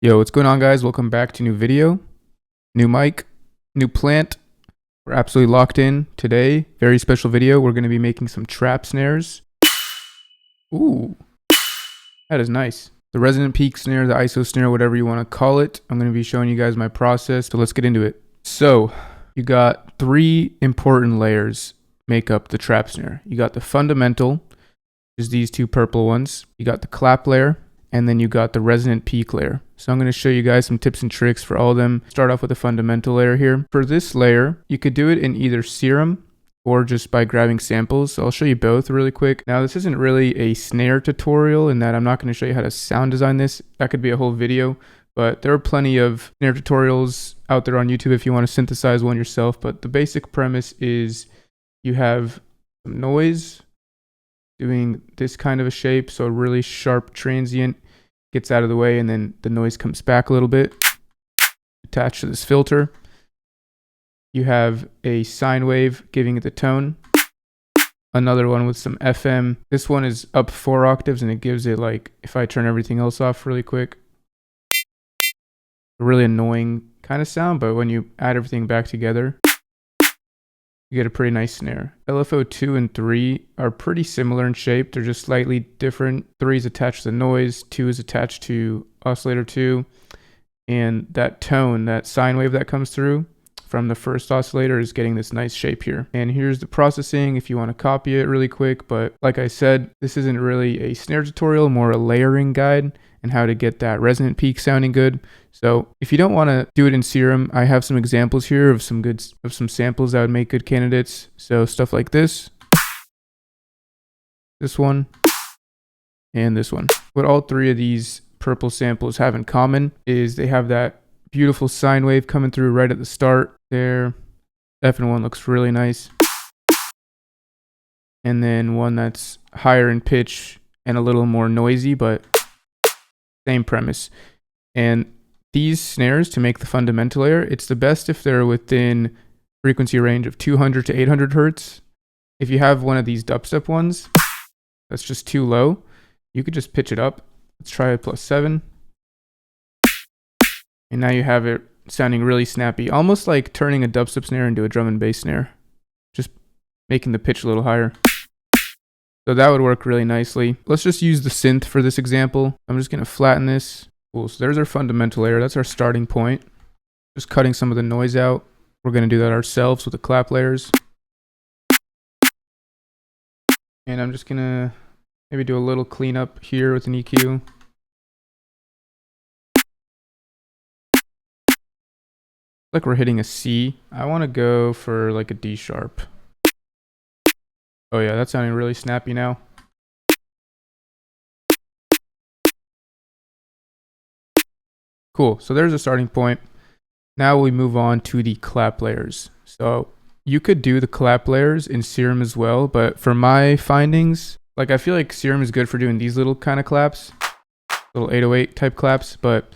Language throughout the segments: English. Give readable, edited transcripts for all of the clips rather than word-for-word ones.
Yo, what's going on, guys? Welcome back to new video, new mic, new plant. We're absolutely locked in today. Very special video. We're going to be making some trap snares. Ooh, that is nice. The resonant peak snare, the ISO snare, whatever you want to call it. I'm going to be showing you guys my process. So let's get into it. So you got three important layers make up the trap snare. You got the fundamental, which is these two purple ones. You got the clap layer, and then you got the resonant peak layer. So I'm going to show you guys some tips and tricks for all of them. Start off with the fundamental layer here. For this layer, you could do it in either serum or just by grabbing samples. So I'll show you both really quick. Now, this isn't really a snare tutorial in that I'm not going to show you how to sound design this. That could be a whole video, but there are plenty of snare tutorials out there on YouTube if you want to synthesize one yourself. But the basic premise is you have some noise doing this kind of a shape, so a really sharp transient gets out of the way, and then the noise comes back a little bit attached to this filter. You have a sine wave giving it the tone, another one with some FM. This one is up 4 octaves, and it gives it, like, if I turn everything else off really quick, a really annoying kind of sound, but when you add everything back together, you get a pretty nice snare. LFO 2 and 3 are pretty similar in shape. They're just slightly different. 3 is attached to the noise, 2 is attached to oscillator 2. And that tone, that sine wave that comes through from the first oscillator is getting this nice shape here. And here's the processing if you want to copy it really quick. But like I said, this isn't really a snare tutorial, more a layering guide and how to get that resonant peak sounding good. So if you don't want to do it in serum, I have some examples here of some samples that would make good candidates. So stuff like this one, and this one. What all three of these purple samples have in common is they have that beautiful sine wave coming through right at the start there. F1 looks really nice. And then one that's higher in pitch and a little more noisy, but same premise. And these snares, to make the fundamental layer, it's the best if they're within frequency range of 200 to 800 hertz. If you have one of these dubstep ones that's just too low, you could just pitch it up. Let's try it +7. And now you have it sounding really snappy, almost like turning a dubstep snare into a drum and bass snare, just making the pitch a little higher. So that would work really nicely. Let's just use the synth for this example. I'm just going to flatten this. Cool, so there's our fundamental layer. That's our starting point. Just cutting some of the noise out. We're going to do that ourselves with the clap layers. And I'm just going to maybe do a little cleanup here with an EQ. Like we're hitting a C. I want to go for like a D sharp. Oh yeah, that's sounding really snappy now. Cool, so there's a starting point. Now we move on to the clap layers. So you could do the clap layers in serum as well, but for my findings, like I feel like serum is good for doing these little kind of claps, little 808 type claps, but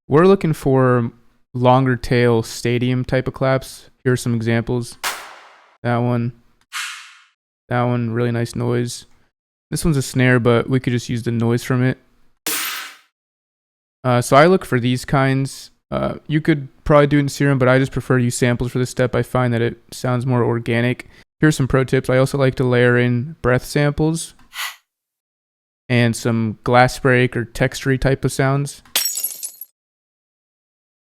we're looking for longer tail stadium type of claps. Here are some examples. That one, really nice noise. This one's a snare, but we could just use the noise from it. So I look for these kinds. You could probably do it in serum, but I just prefer to use samples for this step. I find that it sounds more organic. Here's some pro tips. I also like to layer in breath samples and some glass break or textury type of sounds.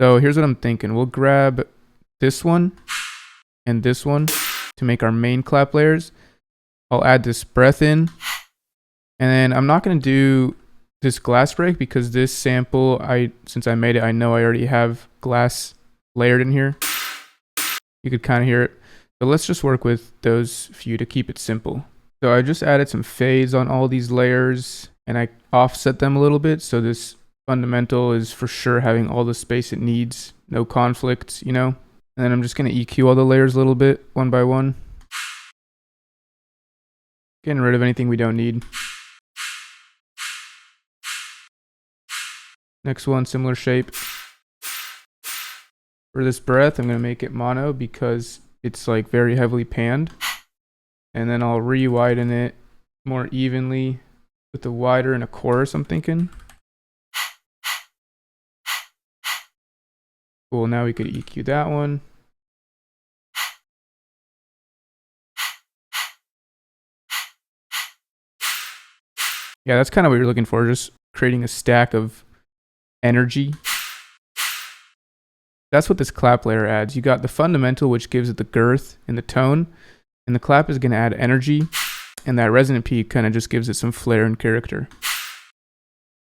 So here's what I'm thinking. We'll grab this one and this one to make our main clap layers. I'll add this breath in, and then I'm not going to do this glass break because this sample, since I made it, I know I already have glass layered in here. You could kind of hear it. So let's just work with those few to keep it simple. So I just added some fades on all these layers, and I offset them a little bit. So this fundamental is for sure having all the space it needs, no conflicts, you know? And then I'm just going to EQ all the layers a little bit, one by one. Getting rid of anything we don't need. Next one, similar shape. For this breath, I'm going to make it mono because it's like very heavily panned. And then I'll re-widen it more evenly with a wider and a chorus, I'm thinking. Cool, now we could EQ that one. Yeah, that's kind of what you're looking for, just creating a stack of energy. That's what this clap layer adds. You got the fundamental, which gives it the girth and the tone, and the clap is going to add energy, and that resonant peak kind of just gives it some flair and character.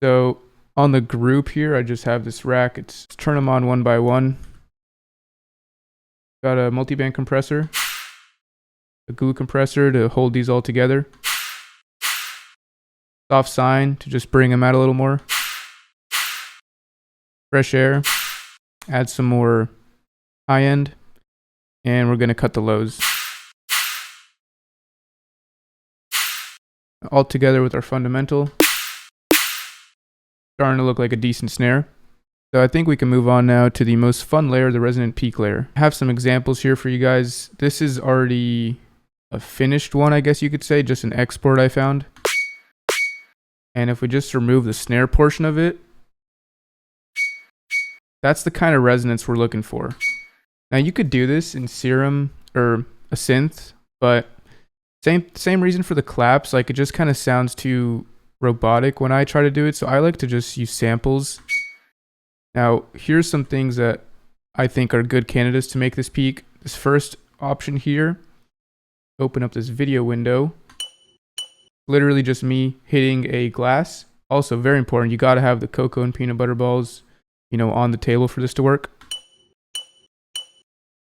So on the group here, I just have this rack. Let's turn them on one by one. Got a multiband compressor, a glue compressor to hold these all together, soft sine to just bring them out a little more, fresh air, add some more high end, and we're going to cut the lows. All together with our fundamental. Starting to look like a decent snare. So I think we can move on now to the most fun layer, the resonant peak layer. I have some examples here for you guys. This is already a finished one, I guess you could say, just an export I found. And if we just remove the snare portion of it, that's the kind of resonance we're looking for. Now you could do this in Serum or a synth, but same reason for the claps. Like, it just kind of sounds too robotic when I try to do it. So I like to just use samples. Now here's some things that I think are good candidates to make this peak. This first option here, open up this video window. Literally just me hitting a glass. Also very important, you got to have the cocoa and peanut butter balls, you know, on the table for this to work.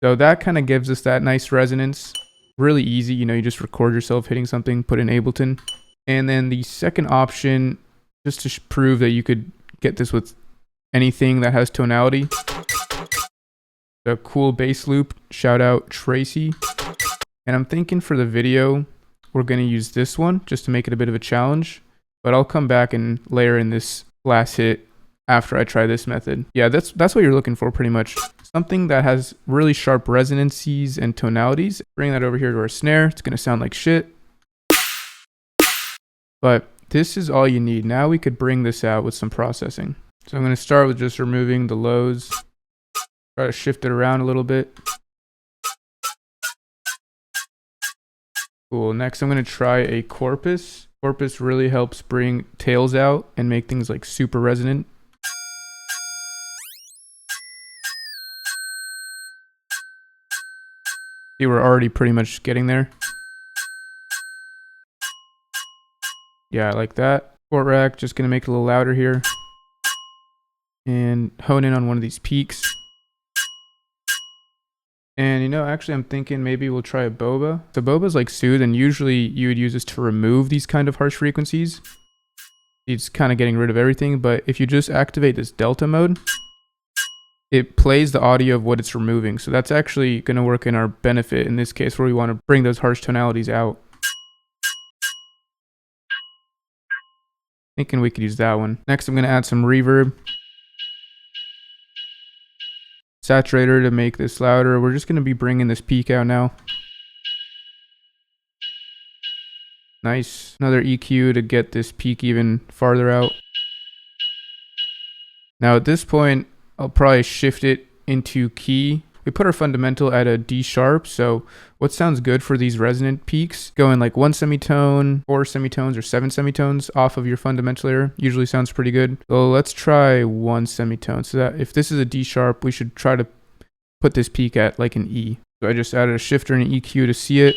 So that kind of gives us that nice resonance. Really easy, you know, you just record yourself hitting something, put in Ableton. And then the second option, just to prove that you could get this with anything that has tonality. The cool bass loop, shout out Tracy. And I'm thinking for the video, we're going to use this one just to make it a bit of a challenge. But I'll come back and layer in this last hit after I try this method. Yeah, that's what you're looking for pretty much. Something that has really sharp resonances and tonalities. Bring that over here to our snare. It's going to sound like shit. But this is all you need. Now we could bring this out with some processing. So I'm going to start with just removing the lows. Try to shift it around a little bit. Cool. Next I'm going to try a corpus. Corpus really helps bring tails out and make things like super resonant. See, we're already pretty much getting there. Yeah, I like that. Port rack, just gonna make it a little louder here. And hone in on one of these peaks. And you know, actually I'm thinking maybe we'll try a boba. So boba's like soothe, and usually you would use this to remove these kind of harsh frequencies. It's kind of getting rid of everything, but if you just activate this delta mode, it plays the audio of what it's removing. So that's actually going to work in our benefit in this case, where we want to bring those harsh tonalities out. Thinking we could use that one. Next, I'm going to add some reverb. Saturator to make this louder. We're just going to be bringing this peak out now. Nice. Another EQ to get this peak even farther out. Now at this point, I'll probably shift it into key. We put our fundamental at a D sharp, so what sounds good for these resonant peaks, going like 1 semitone, 4 semitones, or 7 semitones off of your fundamental layer usually sounds pretty good. So let's try 1 semitone. So that if this is a D sharp, we should try to put this peak at like an E. So I just added a shifter and an EQ to see it.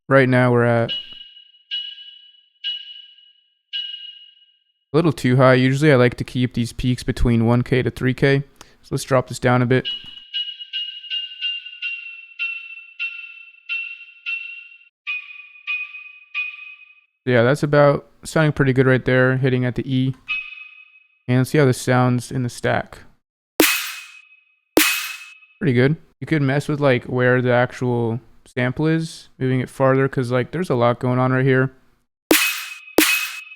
Right now we're at a little too high. Usually I like to keep these peaks between 1K to 3K. So let's drop this down a bit. Yeah, that's about sounding pretty good right there, hitting at the E. And let's see how this sounds in the stack. Pretty good. You could mess with like where the actual sample is, moving it farther, because like there's a lot going on right here.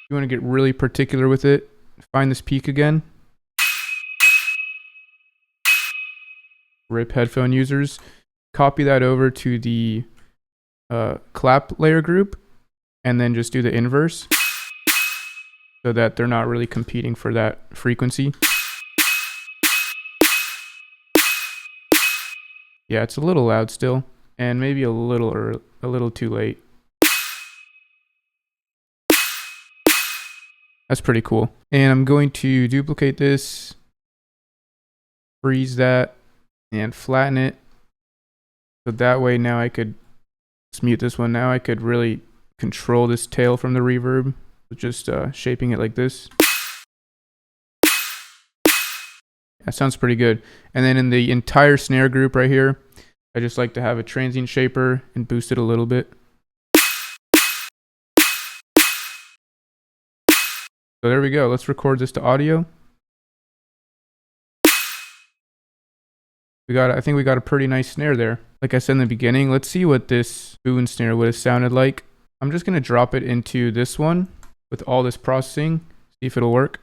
You want to get really particular with it. Find this peak again. RIP headphone users. Copy that over to the clap layer group, and then just do the inverse so that they're not really competing for that frequency. Yeah, it's a little loud still, and maybe a little too late. That's pretty cool. And I'm going to duplicate this, freeze that, and flatten it. So that way now I could, let's mute this one. Now I could really control this tail from the reverb, just shaping it like this. That sounds pretty good. And then in the entire snare group right here, I just like to have a transient shaper and boost it a little bit. So there we go. Let's record this to audio. I think we got a pretty nice snare there. Like I said in the beginning, let's see what this spoon snare would have sounded like. I'm just gonna drop it into this one with all this processing, see if it'll work.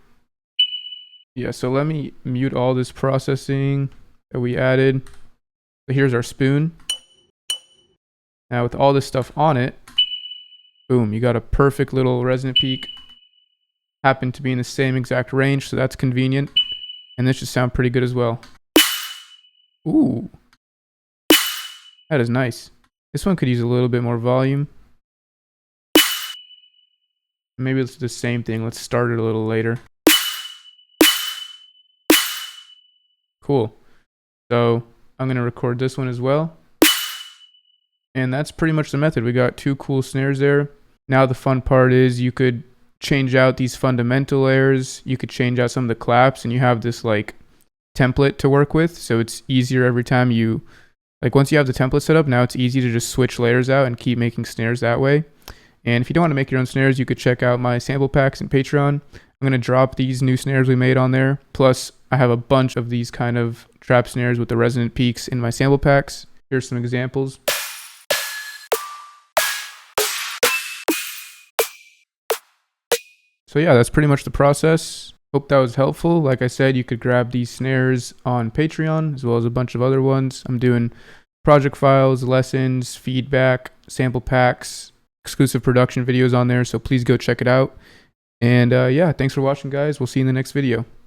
Yeah, so let me mute all this processing that we added. So here's our spoon. Now with all this stuff on it, boom, you got a perfect little resonant peak. Happen to be in the same exact range, so that's convenient. And this should sound pretty good as well. Ooh, that is nice. This one could use a little bit more volume. Maybe let's do the same thing. Let's start it a little later. Cool. So I'm going to record this one as well. And that's pretty much the method. We got two cool snares there. Now the fun part is you could change out these fundamental layers. You could change out some of the claps, and you have this like template to work with. So it's easier every time you, like once you have the template set up, now it's easy to just switch layers out and keep making snares that way. And if you don't want to make your own snares, you could check out my sample packs and Patreon. I'm going to drop these new snares we made on there. Plus, I have a bunch of these kind of trap snares with the resonant peaks in my sample packs. Here's some examples. So yeah, that's pretty much the process. Hope that was helpful. Like I said, you could grab these snares on Patreon as well as a bunch of other ones. I'm doing project files, lessons, feedback, sample packs, exclusive production videos on there. So please go check it out. And yeah, thanks for watching, guys. We'll see you in the next video.